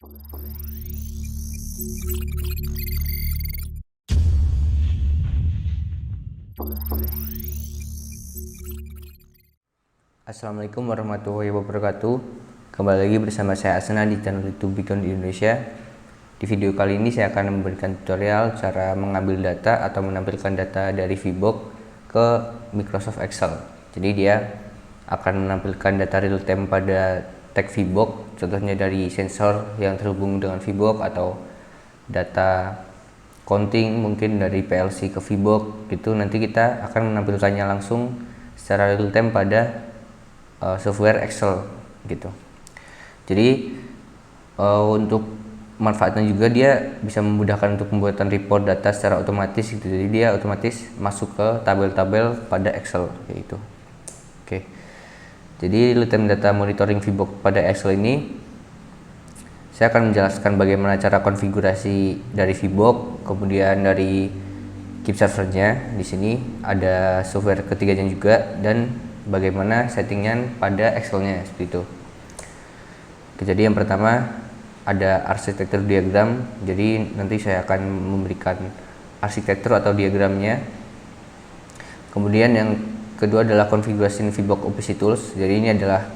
Assalamualaikum warahmatullahi wabarakatuh. Kembali lagi bersama saya Asna di channel YouTube Beacon Indonesia. Di video kali ini saya akan memberikan tutorial cara mengambil data atau menampilkan data dari VBox ke Microsoft Excel. Jadi dia akan menampilkan data real time pada tag VBox, contohnya dari sensor yang terhubung dengan VBox atau data counting mungkin dari PLC ke VBox gitu. Nanti kita akan menampilkannya langsung secara real time pada software Excel gitu. Jadi untuk manfaatnya juga dia bisa memudahkan untuk pembuatan report data secara otomatis gitu. Jadi dia otomatis masuk ke tabel-tabel pada Excel kayak gitu. Oke. Jadi real time data monitoring VBox pada Excel ini saya akan menjelaskan bagaimana cara konfigurasi dari VBox, kemudian dari keep servernya. Di sini ada software ketiganya juga dan bagaimana settingan pada Excelnya seperti itu. Jadi yang pertama ada arsitektur diagram. Jadi nanti saya akan memberikan arsitektur atau diagramnya. Kemudian yang kedua adalah konfigurasi VBox OPC Tools. Jadi ini adalah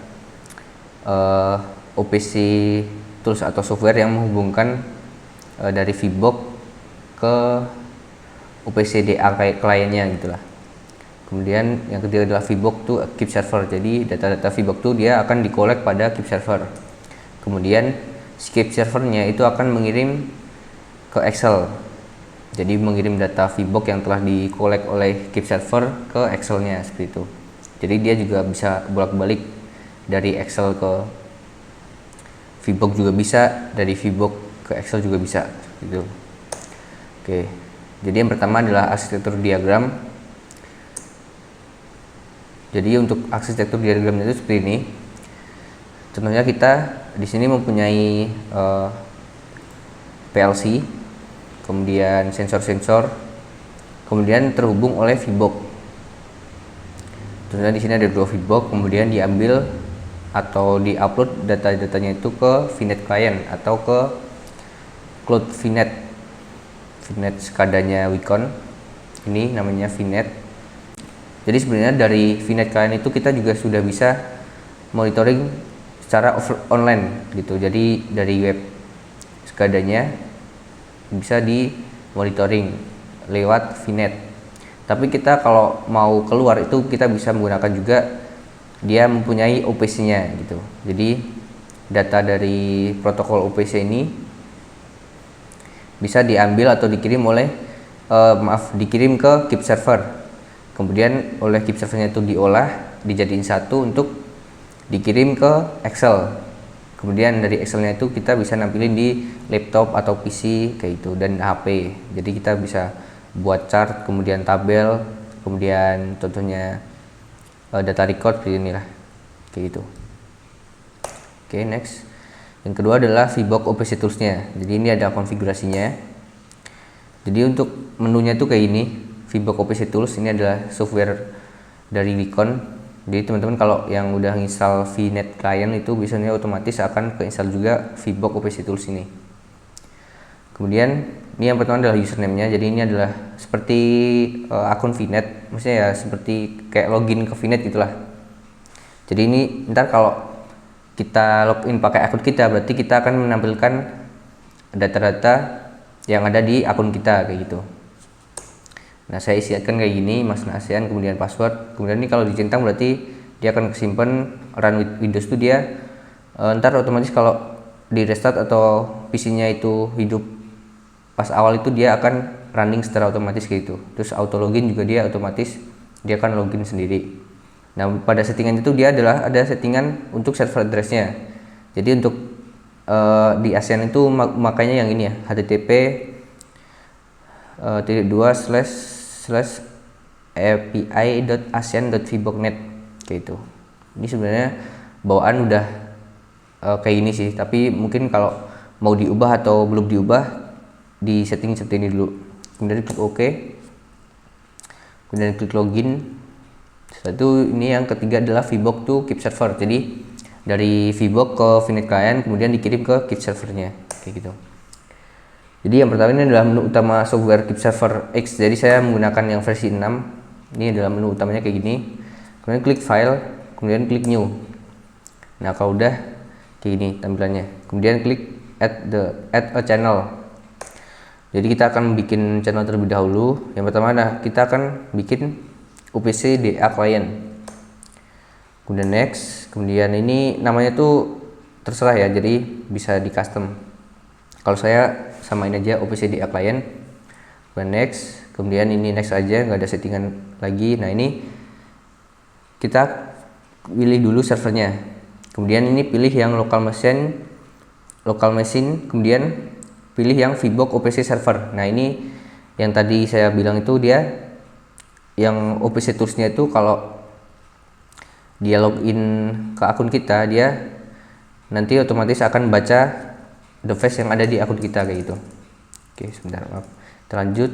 OPC Tools atau software yang menghubungkan dari VBox ke OPC DA kliennya gitulah. Kemudian yang ketiga adalah VBox to keep server. Jadi data-data VBox itu dia akan dikolek pada keep server. Kemudian keep servernya itu akan mengirim ke Excel. Jadi mengirim data VBox yang telah dikolek oleh keep server ke Excelnya seperti itu. Jadi dia juga bisa bolak-balik dari Excel ke VBox juga bisa, dari VBox ke Excel juga bisa seperti itu. Oke. Jadi yang pertama adalah arsitektur diagram. Jadi untuk arsitektur diagramnya itu seperti ini. Contohnya kita di sini mempunyai PLC, kemudian sensor-sensor, kemudian terhubung oleh VBox. Contohnya di sini ada 2 VBox, kemudian diambil atau diupload data-datanya itu ke VNet client atau ke Cloud VNet skadanya Wacom. Ini namanya VNet. Jadi sebenarnya dari VNet client itu kita juga sudah bisa monitoring secara online gitu. Jadi dari web skadanya bisa di monitoring lewat VNet. Tapi kita kalau mau keluar itu kita bisa menggunakan juga, dia mempunyai OPC-nya gitu. Jadi data dari protokol OPC ini bisa diambil atau dikirim oleh dikirim ke keep server. Kemudian oleh keep servernya itu diolah, dijadiin satu untuk dikirim ke Excel. Kemudian dari Excelnya itu kita bisa nampilin di laptop atau PC kayak gitu dan HP. Jadi kita bisa buat chart, kemudian tabel, kemudian contohnya data record seperti inilah kayak gitu. Oke, next. Yang kedua adalah VBox OPC Tools-nya. Jadi ini ada konfigurasinya. Jadi untuk menunya itu kayak ini. VBox OPC Tools ini adalah software dari Wacom. Jadi teman-teman kalau yang udah install VNet client itu biasanya otomatis akan keinstall juga VBox OPC Tools ini. Kemudian ini yang pertama adalah username-nya. Jadi ini adalah seperti akun VNet, maksudnya ya seperti kayak login ke VNet gitulah. Jadi ini ntar kalau kita login pakai akun kita, berarti kita akan menampilkan data-data yang ada di akun kita kayak gitu. Nah, saya isikan kayak gini, Mas ASEAN, kemudian password. Kemudian ini kalau dicentang berarti dia akan kesimpan run with Windows itu dia ntar otomatis kalau di restart atau PC-nya itu hidup pas awal itu dia akan running secara otomatis kayak gitu. Terus auto login juga dia otomatis dia akan login sendiri. Nah, pada settingan itu dia adalah ada settingan untuk server address-nya. Jadi untuk di ASEAN itu makanya yang ini ya, http //api.asean.vbox.net kayak itu. Ini sebenarnya bawaan udah kayak ini sih, tapi mungkin kalau mau diubah atau belum diubah di setting seperti ini dulu. Kemudian klik OK, kemudian klik login. Setelah itu ini yang ketiga adalah VBox to keep server. Jadi dari VBox ke VNet client, kemudian dikirim ke Keep servernya kayak gitu. Jadi yang pertama ini adalah menu utama software Keep Server X. Jadi saya menggunakan yang versi 6. Ini adalah menu utamanya kayak gini. Kemudian klik file, kemudian klik new. Nah, kalau udah kayak gini tampilannya. Kemudian klik add a channel. Jadi kita akan bikin channel terlebih dahulu. Yang pertama adalah kita akan bikin UPC DA client. Kemudian next, kemudian ini namanya tuh terserah ya, jadi bisa di custom. Kalau saya samain aja UPC DA client. Kemudian next, kemudian ini next aja, nggak ada settingan lagi. Nah, ini kita pilih dulu servernya. Kemudian ini pilih yang local machine, kemudian pilih yang VBox OPC server. Nah, ini yang tadi saya bilang itu dia yang OPC toolsnya itu kalau dia login ke akun kita, dia nanti otomatis akan baca device yang ada di akun kita kayak gitu. Oke, sebentar, maaf. Kita lanjut.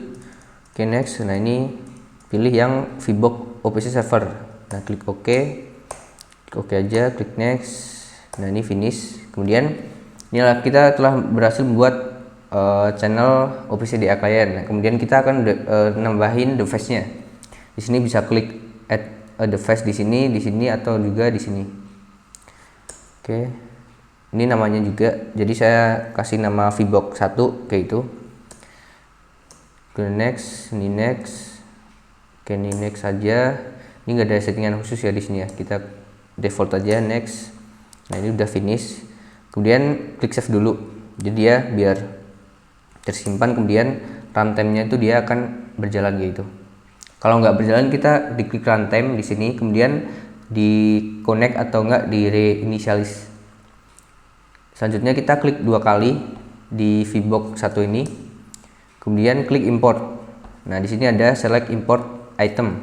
Oke, next. Nah, ini pilih yang VBox OPC server. Nah, klik OK. Klik OK aja, klik next. Nah, ini finish. Kemudian inilah kita telah berhasil membuat channel OPC DA client. Nah, kemudian kita akan nambahin device-nya. Di sini bisa klik add a device di sini atau juga di sini. Oke. Ini namanya juga, jadi saya kasih nama VBox 1 kayak itu. Ke next, ini next. Oke, ini next saja. Ini enggak ada settingan khusus ya di sini ya. Kita default aja next. Nah, ini udah finish. Kemudian klik save dulu. Jadi dia biar tersimpan, kemudian runtime-nya itu dia akan berjalan gitu. Kalau nggak berjalan kita diklik runtime di sini, kemudian di connect atau enggak di reinitialize. Selanjutnya kita klik 2 kali di VBox 1 ini, kemudian klik import. Nah, di sini ada select import item.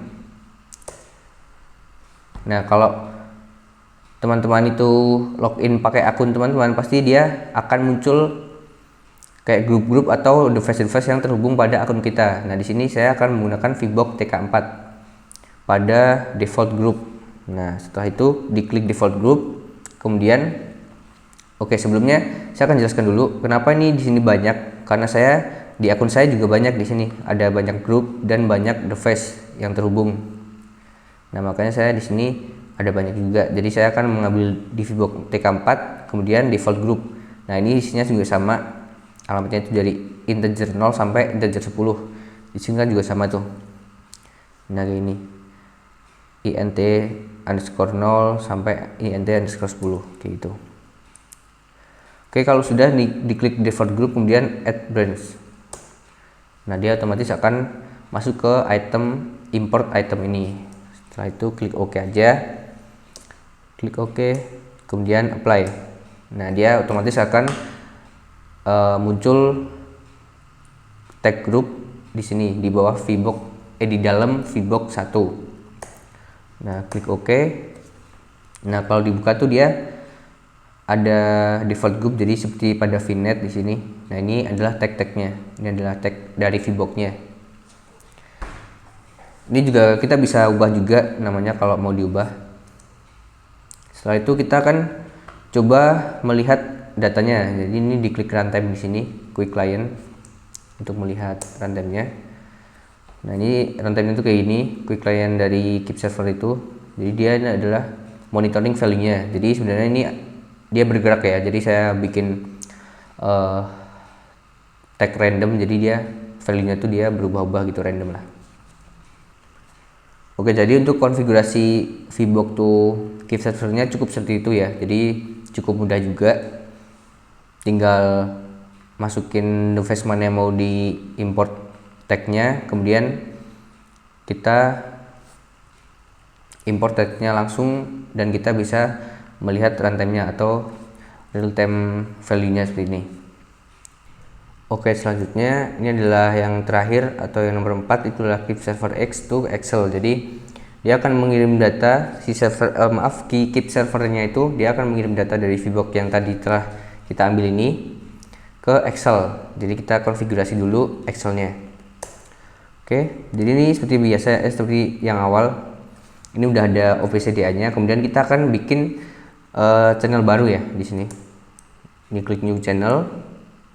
Nah, kalau teman-teman itu login pakai akun teman-teman, pasti dia akan muncul kayak grup-grup atau device-device yang terhubung pada akun kita. Nah, di sini saya akan menggunakan VBox TK4 pada default group. Nah, setelah itu diklik default group, kemudian oke, sebelumnya saya akan jelaskan dulu kenapa ini di sini banyak, karena saya di akun saya juga banyak di sini, ada banyak grup dan banyak device yang terhubung. Nah, makanya saya di sini ada banyak juga. Jadi saya akan mengambil di VBox TK4, kemudian default group. Nah, ini isinya juga sama, alamatnya itu dari integer 0 sampai integer 10. Di sini kan juga sama tuh. Nah, kayak ini int_0 sampai int_10 kayak gitu. Oke, kalau sudah diklik default group kemudian add branch. Nah, dia otomatis akan masuk ke item import item ini. Setelah itu klik OK aja. Klik OK, kemudian apply. Nah, dia otomatis akan muncul tag group di sini di bawah VBox di dalam VBox 1. Nah, klik OK. Nah, kalau dibuka tuh dia ada default group, jadi seperti pada VNet di sini. Nah, ini adalah tag-tagnya. Ini adalah tag dari VBox-nya. Ini juga kita bisa ubah juga namanya kalau mau diubah. Setelah itu kita akan coba melihat datanya. Jadi ini diklik runtime di sini, quick client untuk melihat runtime-nya. Nah, ini runtime itu kayak gini, quick client dari Keep server itu. Jadi dia ini adalah monitoring value-nya. Jadi sebenarnya ini dia bergerak ya, jadi saya bikin tag random, jadi dia value-nya tuh dia berubah-ubah gitu, random lah. Oke, jadi untuk konfigurasi VBox tuh Keep servernya cukup seperti itu ya, jadi cukup mudah juga. Tinggal masukin device mana yang mau di import tagnya, kemudian kita import tagnya langsung dan kita bisa melihat runtime-nya atau real time value-nya seperti ini. Oke, selanjutnya ini adalah yang terakhir atau yang nomor 4, itu adalah Keep server X to Excel. Jadi dia akan mengirim data Keep servernya itu dia akan mengirim data dari VBox yang tadi telah kita ambil ini ke Excel. Jadi kita konfigurasi dulu Excel-nya. Oke, jadi ini seperti biasa seperti yang awal. Ini udah ada OPC DA-nya, kemudian kita akan bikin channel baru ya di sini. Ini klik new channel.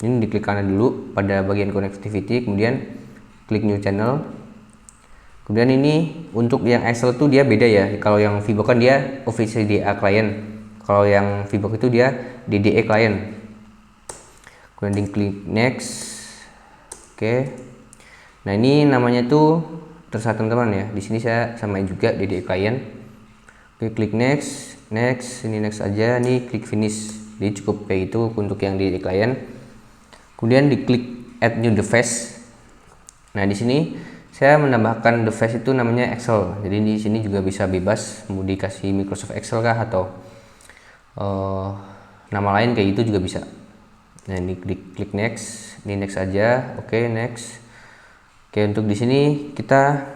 Ini diklik kanan dulu pada bagian connectivity, kemudian klik new channel. Kemudian ini untuk yang Excel tuh dia beda ya. Kalau yang VBOK kan dia Office DA client. Kalau yang VBOK itu dia DDE client. Kemudian klik next. Oke. Nah, ini namanya tuh terserah teman-teman ya. Di sini saya samain juga DDE client. Oke, klik next, ini next aja. Nih klik finish. Jadi cukup kayak itu untuk yang DDE client. Kemudian diklik add new device. Nah, di sini saya menambahkan device itu namanya Excel. Jadi di sini juga bisa bebas mau dikasih Microsoft Excel kah atau nama lain kayak gitu juga bisa. Nah, ini klik next, ini next aja. Oke, next. Oke, untuk di sini kita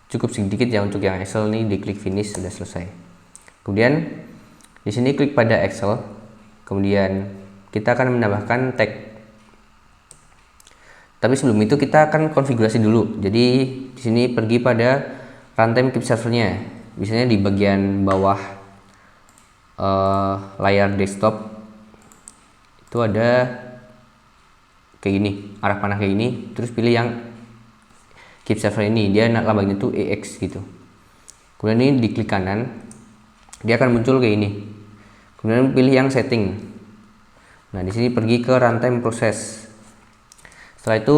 cukup sedikit ya untuk yang Excel nih, diklik finish sudah selesai. Kemudian di sini klik pada Excel. Kemudian kita akan menambahkan tag. Tapi sebelum itu kita akan konfigurasi dulu. Jadi di sini pergi pada runtime keep servernya. Biasanya di bagian bawah layar desktop itu ada kayak gini, arah panah kayak gini, terus pilih yang keep server ini, dia lambangnya tuh EX gitu. Kemudian ini diklik kanan, dia akan muncul kayak ini. Kemudian pilih yang setting. Nah, di sini pergi ke runtime process. Setelah itu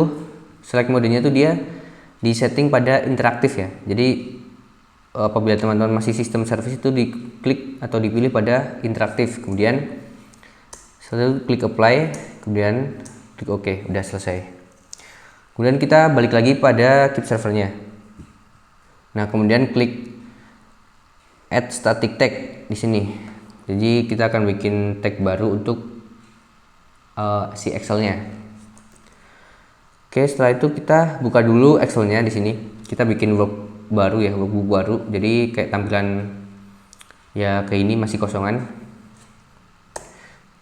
select modenya tuh dia di setting pada interaktif ya. Jadi apabila teman-teman masih sistem service itu diklik atau dipilih pada interaktif. Kemudian setelah itu klik apply, kemudian klik OK, udah selesai. Kemudian kita balik lagi pada keep servernya. Nah, kemudian klik add static tag di sini. Jadi kita akan bikin tag baru untuk si Excel-nya. Oke, setelah itu kita buka dulu Excel-nya di sini. Kita bikin workbook baru. Jadi kayak tampilan ya kayak ini masih kosongan.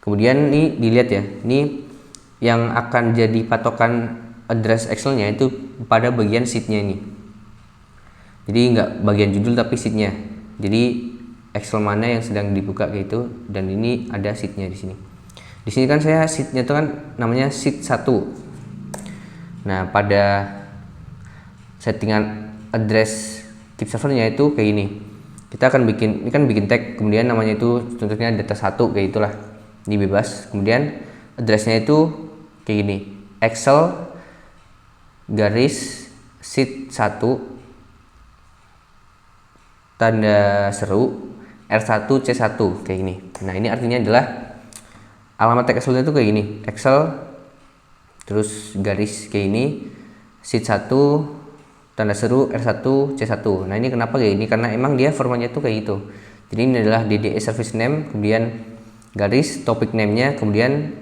Kemudian ini dilihat ya, ini yang akan jadi patokan address Excel-nya itu pada bagian sheet-nya ini. Jadi nggak bagian judul tapi sheet-nya. Jadi Excel mana yang sedang dibuka kayak itu, dan ini ada sheet-nya di sini. Di sini kan saya sheet-nya itu kan namanya sheet 1. Nah, pada settingan address keep servernya itu kayak ini. Kita akan bikin tag, kemudian namanya itu contohnya data 1 kayak itulah. Ini bebas. Kemudian addressnya itu kayak gini, Excel garis sheet 1 tanda seru R1 C1 kayak gini. Nah, ini artinya adalah alamat tag Excel itu kayak gini, Excel terus garis kayak ini sheet 1 tanda seru R1 C1. Nah, ini kenapa kayak gini? Karena emang dia formatnya tuh kayak gitu. Jadi ini adalah DDE service name, kemudian garis topic name-nya, kemudian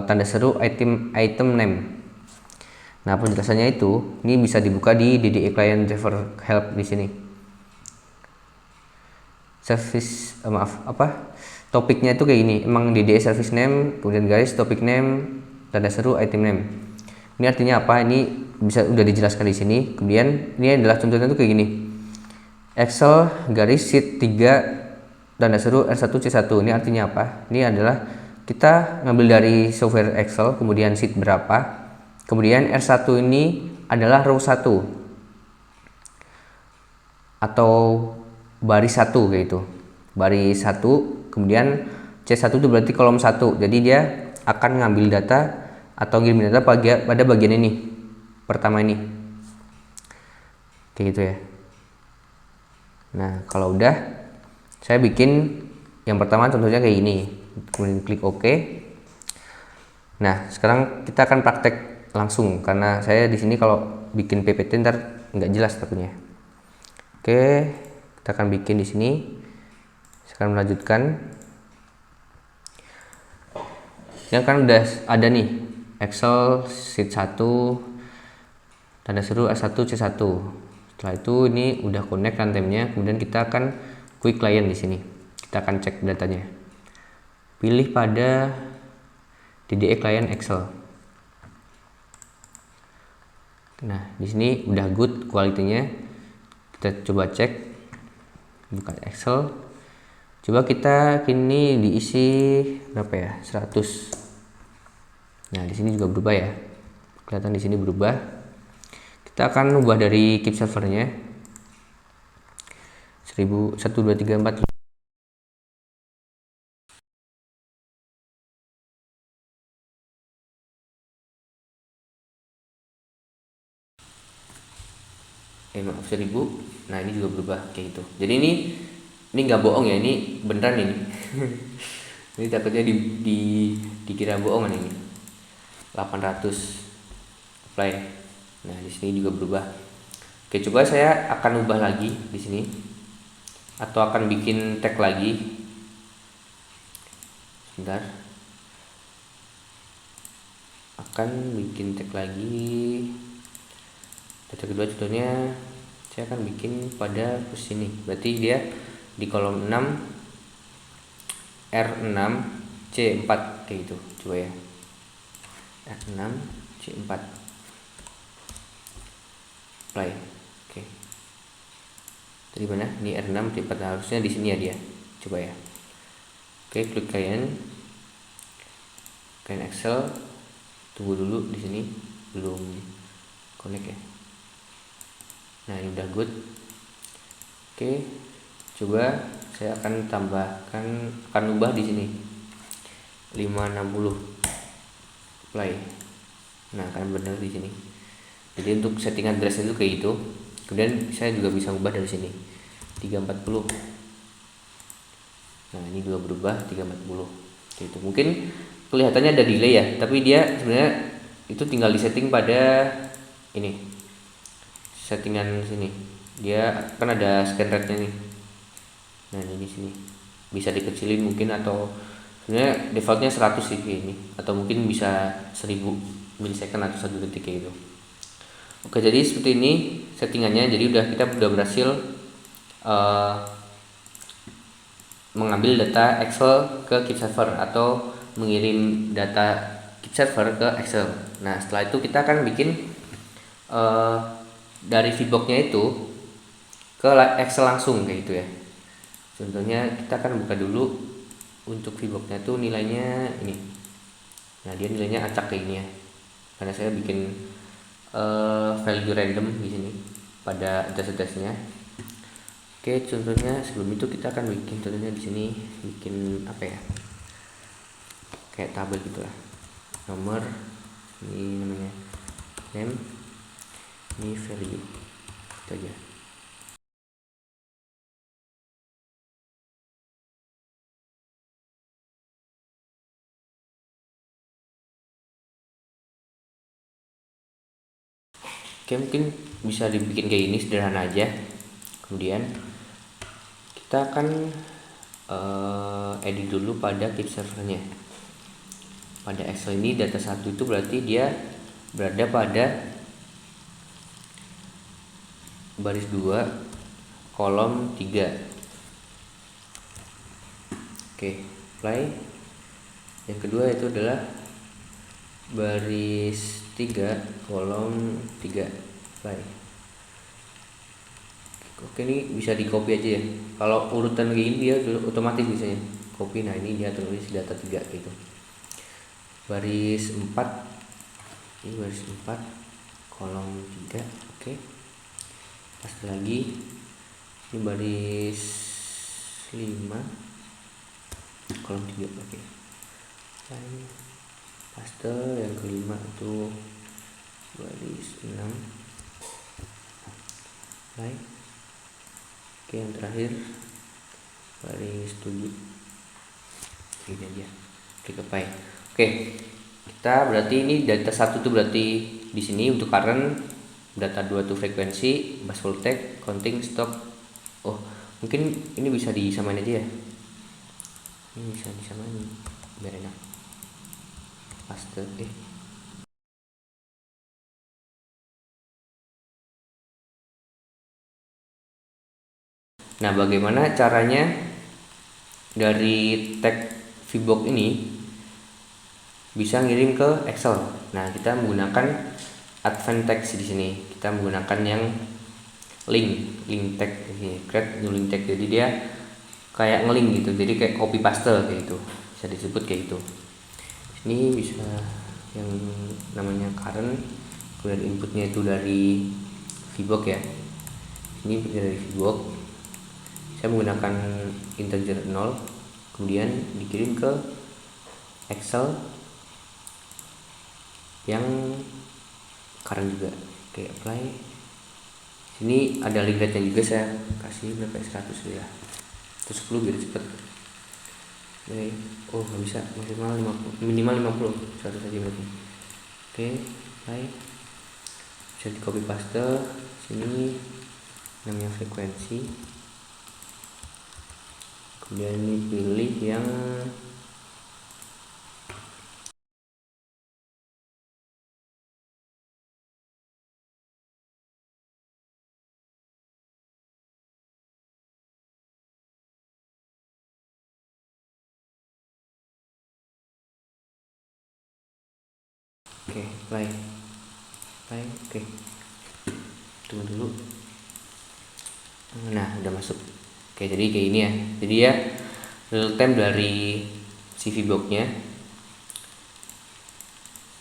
tanda seru item name. Nah, penjelasannya itu ini bisa dibuka di DDE client driver help di sini. Service topiknya itu kayak gini, emang DDE service name, kemudian garis topic name, tanda seru item name. Ini artinya apa? Ini bisa udah dijelaskan di sini. Kemudian ini adalah contohnya tuh kayak gini, Excel garis sheet 3 tanda seru R1 C1. Ini artinya apa? Ini adalah kita ngambil dari software Excel, kemudian sheet berapa, kemudian R1 ini adalah row 1 atau baris 1 kayak itu. Baris 1, kemudian C1 itu berarti kolom 1. Jadi dia akan ngambil data atau ngirim data pada bagian ini, pertama ini. Kayak gitu ya. Nah, kalau udah saya bikin yang pertama contohnya kayak ini, kemudian klik OK. Nah, sekarang kita akan praktek langsung karena saya di sini kalau bikin PPT ntar nggak jelas takutnya. Oke, kita akan bikin di sini. Sekarang melanjutkan. Yang kan udah ada nih Excel sheet 1 tanda seru R1 C1. Setelah itu ini udah connect runtime-nya, kemudian kita akan quick client di sini. Kita akan cek datanya. Pilih pada DDE client Excel. Nah, di sini udah good kualitinya. Kita coba cek, buka Excel. Coba kita kini diisi berapa ya? 100. Nah, di sini juga berubah ya. Kelihatan di sini berubah. Kita akan ubah dari keep servernya 1000 1 2 3 4. Maaf 1000. Nah, ini juga berubah kayak gitu. Jadi ini nggak bohong ya, ini beneran ini. Ini takutnya dikira bohongan ini. 800 apply. Nah, di sini juga berubah. Oke, coba saya akan ubah lagi di sini atau akan bikin tag lagi. Sebentar. Akan bikin tag lagi. Data kedua contohnya saya akan bikin pada posisi ini. Berarti dia di kolom 6 R6 C4 kayak gitu. Coba ya. R6 C4 play. Oke. Tadi mana? Ini R6 C4, harusnya di sini ya dia. Coba ya. Oke, klik kalian Excel. Tunggu dulu di sini belum connect ya. Nah, ini udah good. Oke, coba saya akan tambahkan, akan ubah di sini 560 play. Nah, akan benar di sini. Jadi untuk settingan address itu kayak gitu. Kemudian saya juga bisa ubah dari sini 340. Nah, ini juga berubah 340 gitu. Mungkin kelihatannya ada delay ya, tapi dia sebenarnya itu tinggal disetting pada ini, settingan sini. Dia kan ada scan rate-nya nih. Nah, ini di sini bisa dikecilin mungkin, atau sebenarnya defaultnya 100 sih ini, atau mungkin bisa 1000 milisecond atau 1 detik kayak gitu. Oke, jadi seperti ini settingannya. Jadi kita udah berhasil mengambil data Excel ke keep server atau mengirim data keep server ke Excel. Nah, setelah itu kita akan bikin dari VBox-nya itu ke Excel langsung kayak gitu ya. Contohnya kita akan buka dulu untuk VBox-nya tuh nilainya ini. Nah, dia nilainya acak kayak ini ya. Karena saya bikin value random di sini pada address-addressnya. Oke, contohnya sebelum itu kita akan bikin contohnya di sini, bikin apa ya? Kayak tabel gitu lah. Nomor, ini namanya name, ini value. Itu aja. Oke, mungkin bisa dibikin kayak ini, sederhana aja. Kemudian kita akan edit dulu pada keep servernya. Pada Excel ini data 1 itu berarti dia berada pada baris 2 kolom 3. Oke, play. Yang kedua itu adalah baris 3 kolom 3, play. Oke, ini bisa di copy aja ya. Kalau urutan kayak gini dia otomatis biasanya copy. Nah, ini dia tulis data 3 gitu. Baris 4, ini baris 4 kolom 3. Oke, paste lagi. Ini baris 5 kolom 3. Oke, paste yang kelima itu baris 6, like. Oke, yang terakhir baris 7. Ini aja, klik apply. Oke, kita berarti ini data 1 itu berarti di sini untuk current, data 2 itu frekuensi, bus voltage, counting, stop. Oh, mungkin ini bisa disamain aja ya. Ini bisa disamain biar enak. Paste Nah, bagaimana caranya dari tag VBox ini bisa ngirim ke Excel? Nah, kita menggunakan advanced text di sini. Kita menggunakan yang link tag ini, create new link tag. Jadi dia kayak ngeling gitu, jadi kayak copy paste kayak gitu, bisa disebut kayak gitu. Ini bisa yang namanya current, kemudian inputnya itu dari VBox ya. Ini dari VBox, saya menggunakan integer 0, kemudian dikirim ke Excel yang current juga. Oke, apply. Sini ada link rate juga, saya kasih berapa, 100 ya, terus 10 biar cepet. Oke. Oh nggak bisa, maksimal 50, minimal 50, 100 saja berarti. Oke, apply. Bisa di copy paste. Sini namanya frekuensi, kemudian ini pilih yang oke, play. Oke, tunggu dulu. Nah, udah masuk. Oke, jadi kayak ini ya, jadi ya real time dari si VBox nya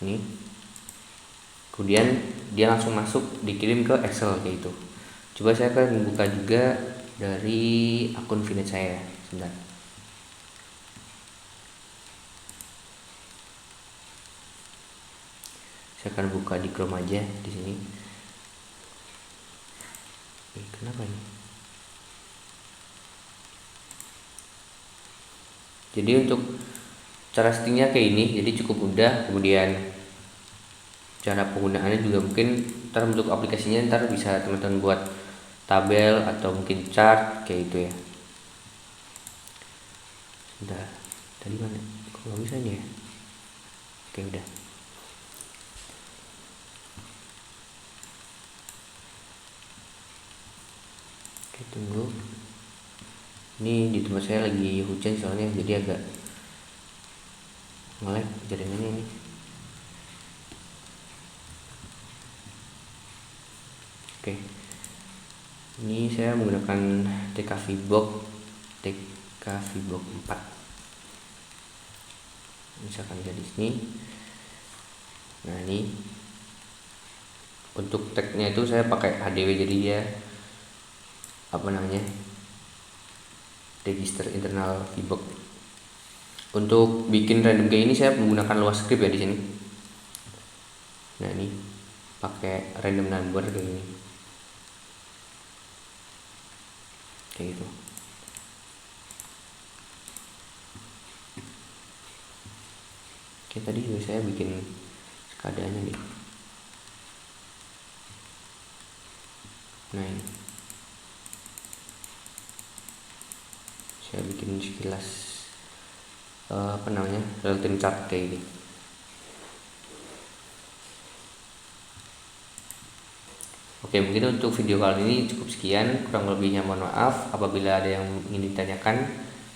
ini, kemudian dia langsung masuk, dikirim ke Excel kayak gitu. Coba saya akan buka juga dari akun Vinet saya, sebentar. Saya akan buka di Chrome aja di sini. Kenapa ini? Jadi untuk cara settingnya kayak ini, jadi cukup mudah. Kemudian cara penggunaannya juga mungkin ntar untuk aplikasinya ntar bisa teman-teman buat tabel atau mungkin chart kayak gitu ya. Sebentar, tadi mana? Kok nggak bisa nih ya? Oke, udah. Oke, tunggu. Ini di tempat saya lagi hujan soalnya, jadi agak nge-lag jaringannya ini. Oke, ini saya menggunakan TK VBox 4. Misalkan dari sini. Nah, ini untuk tagnya itu saya pakai HDW, jadi dia apa namanya, register internal VBox. Untuk bikin random kayak ini saya menggunakan luas script ya di sini. Nah, ini pakai random number kayak ini, kayak gitu. Oke, tadi juga saya bikin sekadanya nih. Nah, ini saya bikin sekilas apa namanya, real time chart kayak gini. Oke, mungkin untuk video kali ini cukup sekian, kurang lebihnya mohon maaf. Apabila ada yang ingin ditanyakan,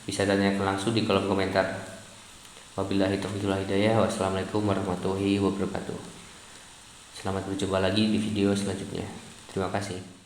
bisa tanyakan langsung di kolom komentar. Wabillahi taufiq wal hidayah. Wassalamualaikum warahmatullahi wabarakatuh. Selamat berjumpa lagi di video selanjutnya. Terima kasih.